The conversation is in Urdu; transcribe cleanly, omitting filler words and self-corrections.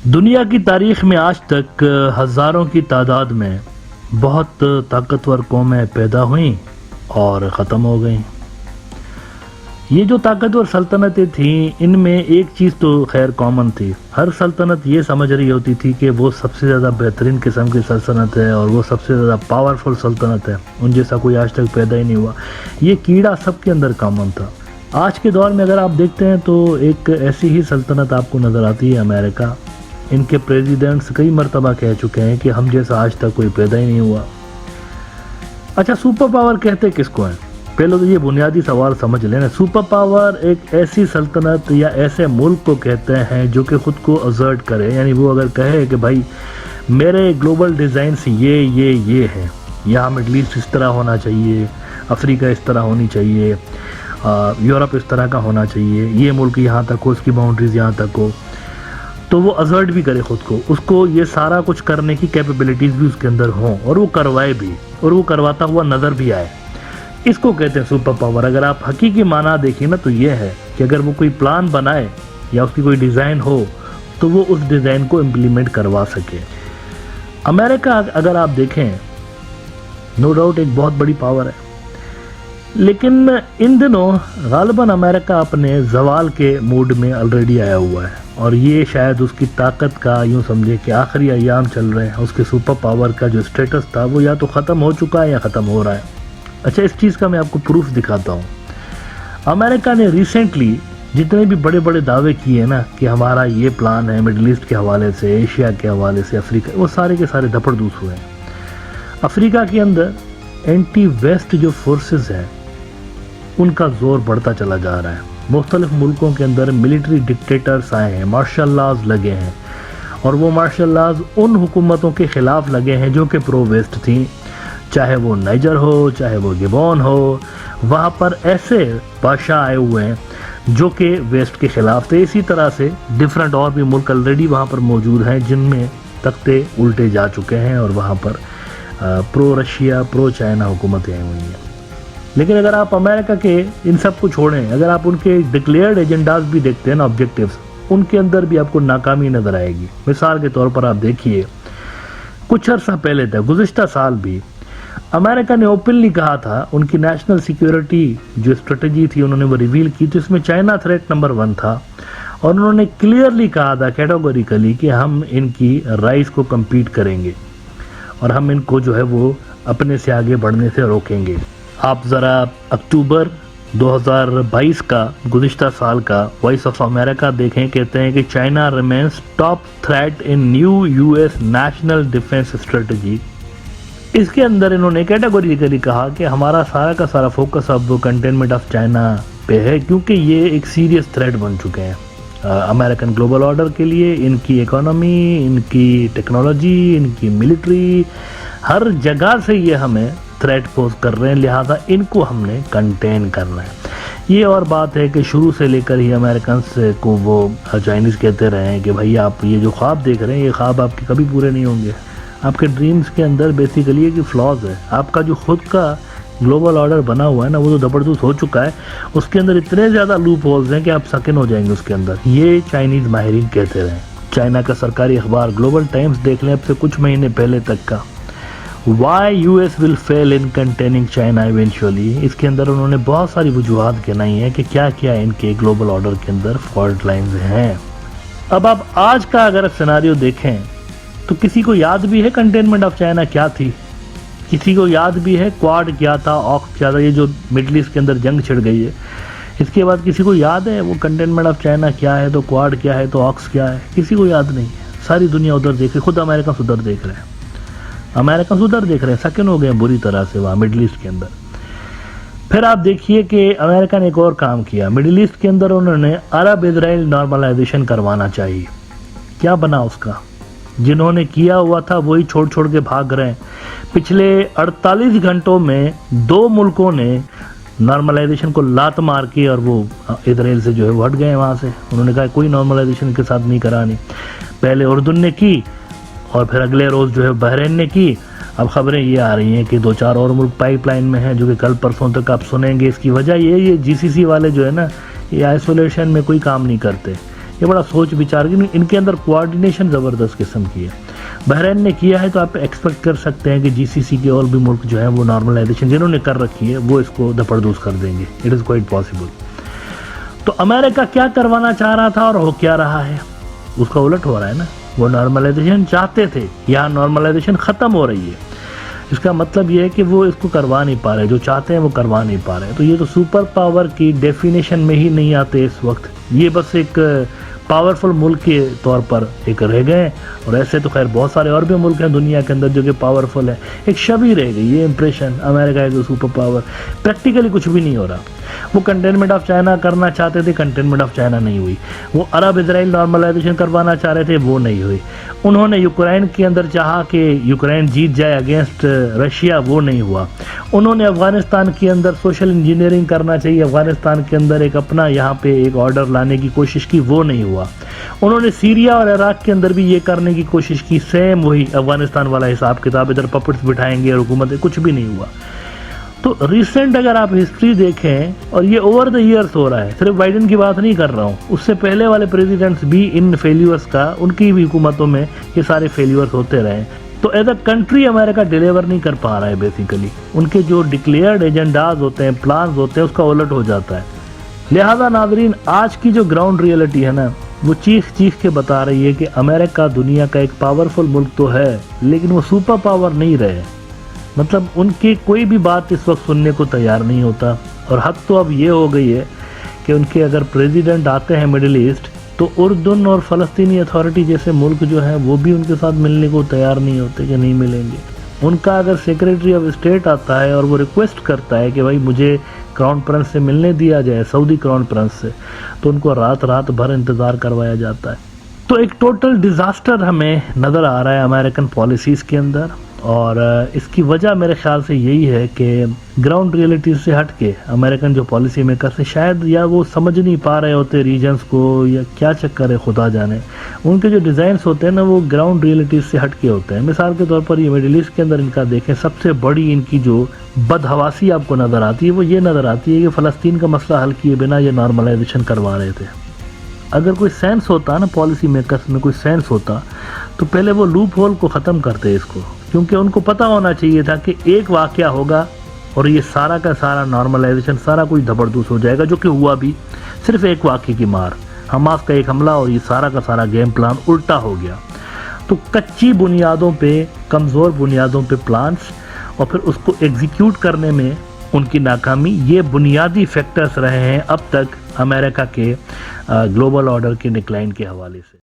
دنیا کی تاریخ میں آج تک ہزاروں کی تعداد میں بہت طاقتور قومیں پیدا ہوئیں اور ختم ہو گئیں۔ یہ جو طاقتور سلطنتیں تھیں ان میں ایک چیز تو خیر کامن تھی، ہر سلطنت یہ سمجھ رہی ہوتی تھی کہ وہ سب سے زیادہ بہترین قسم کی سلطنت ہے اور وہ سب سے زیادہ پاورفل سلطنت ہے، ان جیسا کوئی آج تک پیدا ہی نہیں ہوا۔ یہ کیڑا سب کے اندر کامن تھا۔ آج کے دور میں اگر آپ دیکھتے ہیں تو ایک ایسی ہی سلطنت آپ کو نظر آتی ہے امریکہ۔ ان کے پریزیڈنٹس کئی مرتبہ کہہ چکے ہیں کہ ہم جیسا آج تک کوئی پیدا ہی نہیں ہوا۔ اچھا، سپر پاور کہتے کس کو ہیں؟ پہلے تو یہ بنیادی سوال سمجھ لینا۔ سپر پاور ایک ایسی سلطنت یا ایسے ملک کو کہتے ہیں جو کہ خود کو ازرٹ کرے، یعنی وہ اگر کہے کہ بھائی میرے گلوبل ڈیزائنس یہ ہے، یہاں مڈل ایسٹ اس طرح ہونا چاہیے، افریقہ اس طرح ہونی چاہیے، یورپ اس طرح کا ہونا چاہیے، یہ ملک یہاں تک ہو، اس کی باؤنڈریز یہاں تک ہو، تو وہ ازرٹ بھی کرے خود کو، اس کو یہ سارا کچھ کرنے کی کیپیبلٹیز بھی اس کے اندر ہوں اور وہ کروائے بھی، اور وہ کرواتا ہوا نظر بھی آئے۔ اس کو کہتے ہیں سپر پاور۔ اگر آپ حقیقی معنی دیکھیں نا تو یہ ہے کہ اگر وہ کوئی پلان بنائے یا اس کی کوئی ڈیزائن ہو تو وہ اس ڈیزائن کو امپلیمنٹ کروا سکے۔ امریکہ اگر آپ دیکھیں نو ڈاؤٹ ایک بہت بڑی پاور ہے، لیکن ان دنوں غالباً امریکہ اپنے زوال کے موڈ میں آلریڈی آیا ہوا ہے، اور یہ شاید اس کی طاقت کا یوں سمجھے کہ آخری ایام چل رہے ہیں، اس کے سپر پاور کا جو سٹیٹس تھا وہ یا تو ختم ہو چکا ہے یا ختم ہو رہا ہے۔ اچھا، اس چیز کا میں آپ کو پروف دکھاتا ہوں۔ امریکہ نے ریسنٹلی جتنے بھی بڑے بڑے دعوے کیے ہیں نا کہ ہمارا یہ پلان ہے مڈل ایسٹ کے حوالے سے، ایشیا کے حوالے سے، افریقہ، وہ سارے کے سارے دھپڑ دوس ہوئے ہیں۔ افریقہ کے اندر اینٹی ویسٹ جو فورسز ہیں ان کا زور بڑھتا چلا جا رہا ہے۔ مختلف ملکوں کے اندر ملٹری ڈکٹیٹرز آئے ہیں، مارشل لاز لگے ہیں، اور وہ مارشل لاز ان حکومتوں کے خلاف لگے ہیں جو کہ پرو ویسٹ تھیں، چاہے وہ نائجر ہو، چاہے وہ گبون ہو۔ وہاں پر ایسے بادشاہ آئے ہوئے ہیں جو کہ ویسٹ کے خلاف تھے۔ اسی طرح سے ڈیفرنٹ اور بھی ملک آلریڈی وہاں پر موجود ہیں جن میں تختے الٹے جا چکے ہیں اور وہاں پر پرو رشیا، پرو چائنا حکومتیں آئی ہوئی ہیں۔ لیکن اگر آپ امریکہ کے ان سب کو چھوڑیں، اگر آپ ان کے ڈکلیئرڈ ایجنڈاز بھی دیکھتے ہیں نا، آبجیکٹیوز، ان کے اندر بھی آپ کو ناکامی نظر آئے گی۔ مثال کے طور پر آپ دیکھیے کچھ عرصہ پہلے تھا، گزشتہ سال بھی امریکہ نے اوپنلی کہا تھا، ان کی نیشنل سیکیورٹی جو اسٹریٹجی تھی انہوں نے وہ ریویل کی تھی، اس میں چائنا تھریٹ نمبر 1 تھا، اور انہوں نے کلیئرلی کہا تھا کیٹیگوریکلی کہ ہم ان کی رائز کو کمپیٹ کریں گے اور ہم ان کو جو ہے وہ اپنے سے آگے بڑھنے سے روکیں گے۔ آپ ذرا اکتوبر 2022 کا گزشتہ سال کا وائس آف امریکہ دیکھیں، کہتے ہیں کہ China remains top threat in new U S national defence strategy. اس کے اندر انہوں نے کیٹیگوریکلی کہا کہ ہمارا سارا کا سارا فوکس اب کنٹینمنٹ آف چائنا پہ ہے، کیونکہ یہ ایک سیریس تھریٹ بن چکے ہیں امریکن گلوبل آرڈر کے لیے۔ ان کی اکانومی، ان کی ٹیکنالوجی، ان کی ملٹری، ہر جگہ سے یہ ہمیں تھریٹ پوز کر رہے ہیں، لہٰذا ان کو ہم نے کنٹین کرنا ہے۔ یہ اور بات ہے کہ شروع سے لے کر ہی امریکنس کو وہ چائنیز کہتے رہے ہیں کہ بھائی آپ یہ جو خواب دیکھ رہے ہیں یہ خواب آپ کے کبھی پورے نہیں ہوں گے۔ آپ کے ڈریمز کے اندر بیسیکلی یہ کہ فلاز ہے، آپ کا جو خود کا گلوبل آرڈر بنا ہوا ہے نا وہ تو زبردست ہو چکا ہے، اس کے اندر اتنے زیادہ لوپ ہولز ہیں کہ آپ سکن ہو جائیں گے اس کے اندر۔ یہ چائنیز ماہرین کہتے رہے۔ چائنا کا سرکاری اخبار گلوبل ٹائمز دیکھ لیں اب سے کچھ مہینے پہلے تک کا، why U S will fail in containing China eventually, اس کے اندر انہوں نے بہت ساری وجوہات گنائی ہیں کہ کیا کیا ان کے گلوبل آرڈر کے اندر فالٹ لائنز ہیں۔ اب آپ آج کا اگر سیناریو دیکھیں تو کسی کو یاد بھی ہے کنٹینمنٹ آف چائنا کیا تھی؟ کسی کو یاد بھی ہے کواد کیا تھا، آکس کیا تھا؟ یہ جو مڈل ایسٹ کے اندر جنگ چھڑ گئی ہے اس کے بعد کسی کو یاد ہے وہ کنٹینمنٹ آف چائنا کیا ہے، تو کواد کیا ہے، تو آکس کیا ہے؟ کسی کو یاد نہیں ہے۔ ساری دنیا ادھر دیکھ رہی، خود امریکہ ادھر دیکھ رہے ہیں، امریکہ ادھر دیکھ رہے ہیں، سکن ہو گئے ہیں بری طرح سے وہاں مڈل ایسٹ کے اندر۔ پھر آپ دیکھیے کہ امریکہ نے ایک اور کام کیا مڈل ایسٹ کے اندر، انہوں نے عرب اسرائیل نارملائزیشن کروانا چاہیے۔ کیا بنا اس کا؟ جنہوں نے کیا ہوا تھا وہی چھوڑ چھوڑ کے بھاگ رہے ہیں۔ پچھلے 48 گھنٹوں میں 2 ملکوں نے نارملائزیشن کو لات مار کے اور وہ اسرائیل سے جو ہے وہ ہٹ گئے وہاں سے، انہوں نے کہا کوئی نارملائزیشن کے ساتھ نہیں کرانی۔ پہلے اردن نے کی اور پھر اگلے روز جو ہے بحرین نے کی۔ اب خبریں یہ آ رہی ہیں کہ 2-4 اور ملک پائپ لائن میں ہیں جو کہ کل پرسوں تک آپ سنیں گے۔ اس کی وجہ یہ جی سی سی والے جو ہے نا یہ آئسولیشن میں کوئی کام نہیں کرتے، یہ بڑا سوچ بچار کی، ان کے اندر کوارڈینیشن زبردست قسم کی ہے۔ بحرین نے کیا ہے تو آپ ایکسپیکٹ کر سکتے ہیں کہ جی سی سی کے اور بھی ملک جو ہیں وہ نارملائزیشن جنہوں نے کر رکھی ہے وہ اس کو دپڑدوز کر دیں گے، اٹ از کوائٹ پاسبل۔ تو امریکہ کیا کروانا چاہ رہا تھا اور ہو کیا رہا ہے، اس کا الٹ ہو رہا ہے نا۔ وہ نارملائزیشن چاہتے تھے، یہاں نارملائزیشن ختم ہو رہی ہے، اس کا مطلب یہ ہے کہ وہ اس کو کروا نہیں پا رہے، جو چاہتے ہیں وہ کروا نہیں پا رہے۔ تو یہ تو سپر پاور کی ڈیفینیشن میں ہی نہیں آتے اس وقت، یہ بس ایک پاورفل ملک کے طور پر ایک رہ گئے ہیں، اور ایسے تو خیر بہت سارے اور بھی ملک ہیں دنیا کے اندر جو کہ پاورفل ہیں، ایک شبیہ رہ گئی یہ امپریشن امریکہ ہے جو سپر پاور، پریکٹیکلی کچھ بھی نہیں ہو رہا۔ وہ کنٹینمنٹ آف چائنا کرنا چاہتے تھے، کنٹینمنٹ آف چائنا نہیں ہوئی۔ وہ عرب اسرائیل نارملائزیشن کروانا چاہ رہے تھے، وہ نہیں ہوئی۔ انہوں نے یوکرین کے اندر چاہا کہ یوکرین جیت جائے اگینسٹ رشیا، وہ نہیں ہوا۔ انہوں نے افغانستان کے اندر سوشل انجینئرنگ کرنا چاہیے، افغانستان کے اندر ایک اپنا یہاں پہ ایک آرڈر لانے کی کوشش کی، وہ نہیں ہوا۔ انہوں نے سیریا اور عراق کے اندر بھی یہ کرنے کی کوشش کی، سیم وہی افغانستان والا حساب کتاب، ادھر پپٹس بٹھائیں گے اور حکومتیں، کچھ بھی نہیں ہوا۔ تو ریسنٹ اگر آپ ہسٹری دیکھیں، اور یہ اوور دا ایئرس ہو رہا ہے، صرف بائیڈن کی بات نہیں کر رہا ہوں، اس سے پہلے والے پریزیڈنٹس بھی ان فیلیورز کا، ان کی بھی حکومتوں میں یہ سارے فیلیورز ہوتے رہے۔ تو as a country America deliver نہیں کر پا رہا ہے بیسیکلی، ان کے جو ڈکلیئرڈ ایجنڈاز ہوتے ہیں، پلانز ہوتے ہیں، اس کا الٹ ہو جاتا ہے۔ لہذا ناظرین، آج کی جو گراؤنڈ ریئلٹی ہے نا، وہ چیخ چیخ کے بتا رہی ہے کہ امریکہ دنیا کا ایک پاورفل ملک تو ہے، لیکن وہ سپر پاور نہیں رہے۔ مطلب ان کی کوئی بھی بات اس وقت سننے کو تیار نہیں ہوتا، اور حد تو اب یہ ہو گئی ہے کہ ان کے اگر پریزیڈنٹ آتے ہیں مڈل ایسٹ تو اردن اور فلسطینی اتھارٹی جیسے ملک جو ہیں وہ بھی ان کے ساتھ ملنے کو تیار نہیں ہوتے کہ نہیں ملیں گے۔ ان کا اگر سیکریٹری آف اسٹیٹ آتا ہے اور وہ ریکویسٹ کرتا ہے کہ بھائی مجھے کراؤن پرنس سے ملنے دیا جائے، سعودی کراؤن پرنس سے، تو ان کو رات بھر انتظار کروایا جاتا ہے۔ تو ایک ٹوٹل ڈیزاسٹر ہمیں نظر آ رہا ہے امریکن پالیسیز کے اندر، اور اس کی وجہ میرے خیال سے یہی ہے کہ گراؤنڈ ریئلٹیز سے ہٹ کے امریکن جو پالیسی میکرز ہیں شاید یا وہ سمجھ نہیں پا رہے ہوتے ریجنز کو، یا کیا چکر ہے خدا جانے، ان کے جو ڈیزائنز ہوتے ہیں نا وہ گراؤنڈ ریئلٹیز سے ہٹ کے ہوتے ہیں۔ مثال کے طور پر یہ مڈل ایسٹ کے اندر ان کا دیکھیں، سب سے بڑی ان کی جو بدحواسی آپ کو نظر آتی ہے وہ یہ نظر آتی ہے کہ فلسطین کا مسئلہ حل کیے بنا یہ نارملائزیشن کروا رہے تھے۔ اگر کوئی سینس ہوتا نا پالیسی میکرز میں، کوئی سینس ہوتا تو پہلے وہ لوپ ہول کو ختم کرتے اس کو، کیونکہ ان کو پتہ ہونا چاہیے تھا کہ ایک واقعہ ہوگا اور یہ سارا کا سارا نارملائزیشن سارا کچھ دبردوس ہو جائے گا، جو کہ ہوا بھی، صرف ایک واقعے کی مار، حماس کا ایک حملہ، اور یہ سارا کا سارا گیم پلان الٹا ہو گیا۔ تو کچی بنیادوں پہ، کمزور بنیادوں پہ پلانس، اور پھر اس کو ایگزیکیوٹ کرنے میں ان کی ناکامی، یہ بنیادی فیکٹرز رہے ہیں اب تک امریکہ کے گلوبل آرڈر کے ڈکلائن کے حوالے سے۔